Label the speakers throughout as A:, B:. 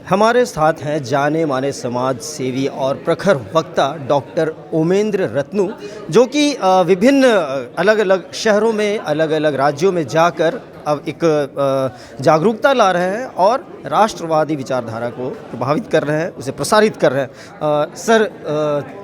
A: हमारे साथ हैं जाने माने समाज सेवी और प्रखर वक्ता डॉक्टर ओमेंद्र रत्नू, जो कि विभिन्न अलग अलग शहरों में अलग अलग राज्यों में जाकर अब एक जागरूकता ला रहे हैं और राष्ट्रवादी विचारधारा को प्रभावित कर रहे हैं, उसे प्रसारित कर रहे हैं। सर,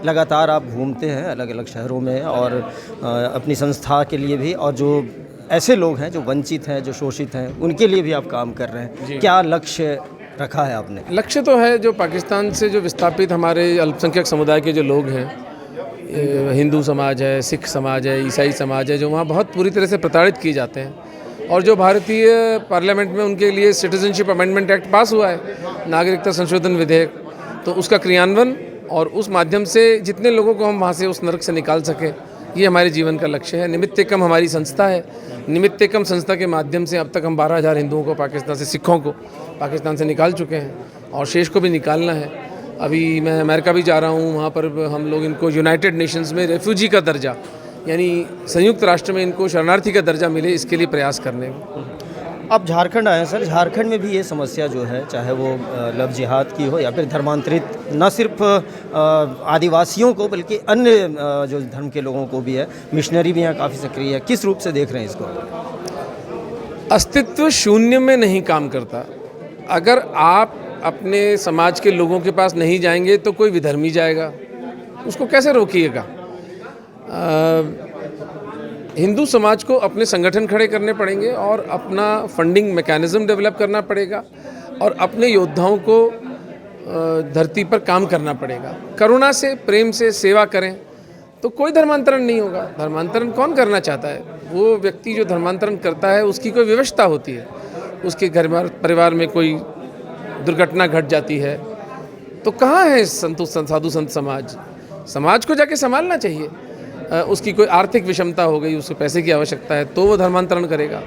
A: लगातार आप घूमते हैं अलग अलग शहरों में और अपनी संस्था के लिए भी, और जो ऐसे लोग हैं जो वंचित हैं, जो शोषित हैं, उनके लिए भी आप काम कर रहे हैं। क्या लक्ष्य रखा है आपने?
B: लक्ष्य तो है जो पाकिस्तान से जो विस्थापित हमारे अल्पसंख्यक समुदाय के जो लोग हैं, हिंदू समाज है, सिख समाज है, ईसाई समाज है, जो वहाँ बहुत पूरी तरह से प्रताड़ित किए जाते हैं, और जो भारतीय पार्लियामेंट में उनके लिए सिटीजनशिप अमेंडमेंट एक्ट पास हुआ है, नागरिकता संशोधन विधेयक, तो उसका क्रियान्वयन और उस माध्यम से जितने लोगों को हम वहाँ से उस नरक से निकाल सकें, ये हमारे जीवन का लक्ष्य है। निमित्त एकम हमारी संस्था है। निमित्त एकम संस्था के माध्यम से अब तक हम 12,000 हिंदुओं को पाकिस्तान से, सिखों को पाकिस्तान से निकाल चुके हैं और शेष को भी निकालना है। अभी मैं अमेरिका भी जा रहा हूँ, वहाँ पर हम लोग इनको यूनाइटेड नेशंस में रेफ्यूजी का दर्जा, यानी संयुक्त राष्ट्र में इनको शरणार्थी का दर्जा मिले, इसके लिए प्रयास करने।
A: आप झारखंड आए हैं सर, झारखंड में भी ये समस्या जो है, चाहे वो लव जिहाद की हो या फिर धर्मांतरित, न सिर्फ आदिवासियों को बल्कि अन्य जो धर्म के लोगों को भी है, मिशनरी भी यहाँ काफ़ी सक्रिय है। किस रूप से देख रहे हैं इसको?
B: अस्तित्व शून्य में नहीं काम करता। अगर आप अपने समाज के लोगों के पास नहीं जाएंगे तो कोई विधर्मी जाएगा, उसको कैसे रोकिएगा? हिंदू समाज को अपने संगठन खड़े करने पड़ेंगे और अपना फंडिंग मैकेनिज्म डेवलप करना पड़ेगा और अपने योद्धाओं को धरती पर काम करना पड़ेगा। करुणा से, प्रेम से सेवा करें तो कोई धर्मांतरण नहीं होगा। धर्मांतरण कौन करना चाहता है? वो व्यक्ति जो धर्मांतरण करता है उसकी कोई विवशता होती है, उसके घर परिवार में कोई दुर्घटना घट जाती है, तो कहाँ है साधु संत समाज? समाज को जाके संभालना चाहिए। उसकी कोई आर्थिक विषमता हो गई, उसको पैसे की आवश्यकता है, तो वो धर्मांतरण करेगा।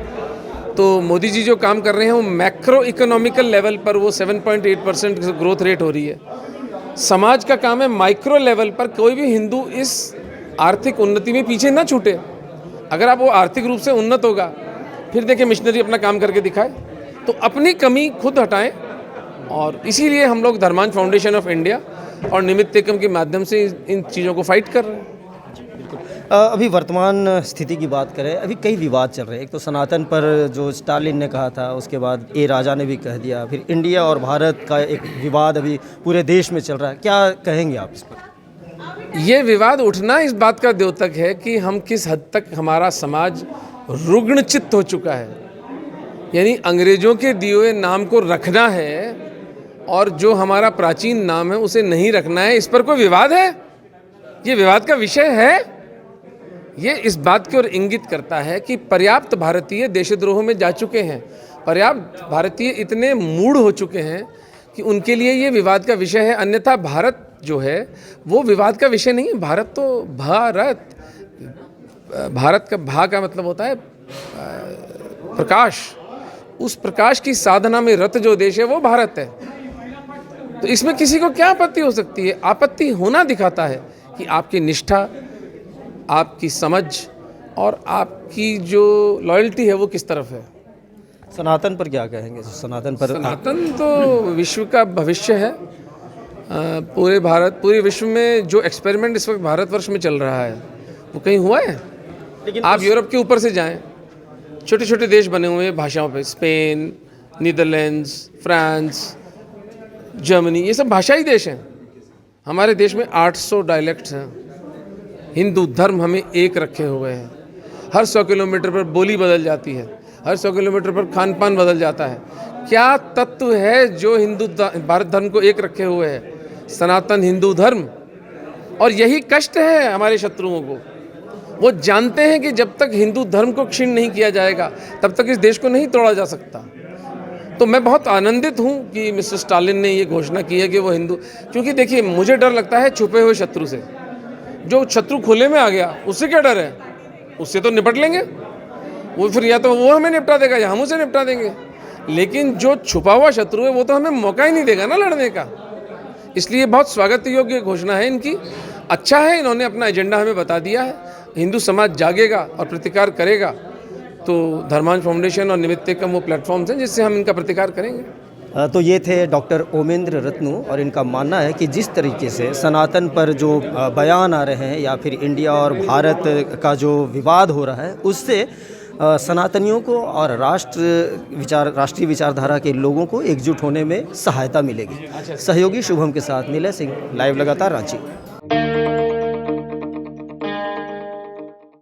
B: तो मोदी जी जो काम कर रहे हैं वो मैक्रो इकोनॉमिकल लेवल पर वो 7.8% ग्रोथ रेट हो रही है। समाज का काम है माइक्रो लेवल पर कोई भी हिंदू इस आर्थिक उन्नति में पीछे ना छूटे। अगर आप वो आर्थिक रूप से उन्नत होगा, फिर देखिए मिशनरी अपना काम करके दिखाए, तो अपनी कमी खुद हटाएं। और इसीलिए हम लोग धर्मांश फाउंडेशन ऑफ इंडिया और निमित्त एकम के माध्यम से इन चीज़ों को फाइट कर रहे हैं।
A: अभी वर्तमान स्थिति की बात करें, अभी कई विवाद चल रहे हैं। एक तो सनातन पर जो स्टालिन ने कहा था, उसके बाद राजा ने भी कह दिया, फिर इंडिया और भारत का एक विवाद अभी पूरे देश में चल रहा है। क्या कहेंगे आप इस पर?
B: ये विवाद उठना इस बात का द्योतक है कि हम किस हद तक हमारा समाज रुग्णचित्त हो चुका है। यानी अंग्रेजों के दिए हुए नाम को रखना है और जो हमारा प्राचीन नाम है उसे नहीं रखना है। इस पर कोई विवाद है? ये विवाद का विषय है? ये इस बात की ओर इंगित करता है कि पर्याप्त भारतीय देशद्रोह में जा चुके हैं, पर्याप्त भारतीय इतने मूढ़ हो चुके हैं कि उनके लिए ये विवाद का विषय है। अन्यथा भारत जो है वो विवाद का विषय नहीं है। भारत तो भारत का भा का मतलब होता है प्रकाश। उस प्रकाश की साधना में रत जो देश है वो भारत है। तो इसमें किसी को क्या आपत्ति हो सकती है? आपत्ति होना दिखाता है कि आपकी निष्ठा, आपकी समझ और आपकी जो लॉयल्टी है वो किस तरफ है।
A: सनातन पर क्या कहेंगे? सनातन
B: तो विश्व का भविष्य है। पूरे विश्व में जो एक्सपेरिमेंट इस वक्त भारतवर्ष में चल रहा है वो कहीं हुआ है? लेकिन आप यूरोप के ऊपर से जाएं, छोटे छोटे देश बने हुए हैं भाषाओं पे, स्पेन, नीदरलैंड्स, फ्रांस, जर्मनी, ये सब भाषाई देश हैं। हमारे देश में 800 डायलेक्ट्स हैं। हिंदू धर्म हमें एक रखे हुए हैं। हर 100 किलोमीटर पर बोली बदल जाती है, हर 100 किलोमीटर पर खान पान बदल जाता है। क्या तत्व है जो हिंदू भारत धर्म को एक रखे हुए है? सनातन हिंदू धर्म। और यही कष्ट है हमारे शत्रुओं को। वो जानते हैं कि जब तक हिंदू धर्म को क्षीण नहीं किया जाएगा तब तक इस देश को नहीं तोड़ा जा सकता। तो मैं बहुत आनंदित हूँ कि मिस्टर स्टालिन ने ये घोषणा की है कि वो हिंदू, क्योंकि देखिए मुझे डर लगता है छुपे हुए शत्रु से। जो शत्रु खुले में आ गया उससे क्या डर है? उससे तो निपट लेंगे, वो फिर या तो वो हमें निपटा देगा या हम उसे निपटा देंगे। लेकिन जो छुपा हुआ शत्रु है वो तो हमें मौका ही नहीं देगा ना लड़ने का। इसलिए बहुत स्वागत योग्य घोषणा है इनकी। अच्छा है, इन्होंने अपना एजेंडा हमें बता दिया है। हिंदू समाज जागेगा और प्रतिकार करेगा तो धर्मांश फाउंडेशन और निमित्त एकम वो प्लेटफॉर्म्स हैं जिससे हम इनका प्रतिकार करेंगे।
A: तो ये थे डॉक्टर ओमेंद्र रत्नू और इनका मानना है कि जिस तरीके से सनातन पर जो बयान आ रहे हैं या फिर इंडिया और भारत का जो विवाद हो रहा है उससे सनातनियों को और राष्ट्रीय विचारधारा के लोगों को एकजुट होने में सहायता मिलेगी। सहयोगी शुभम के साथ नीलय सिंह, लाइव लगातार रांची।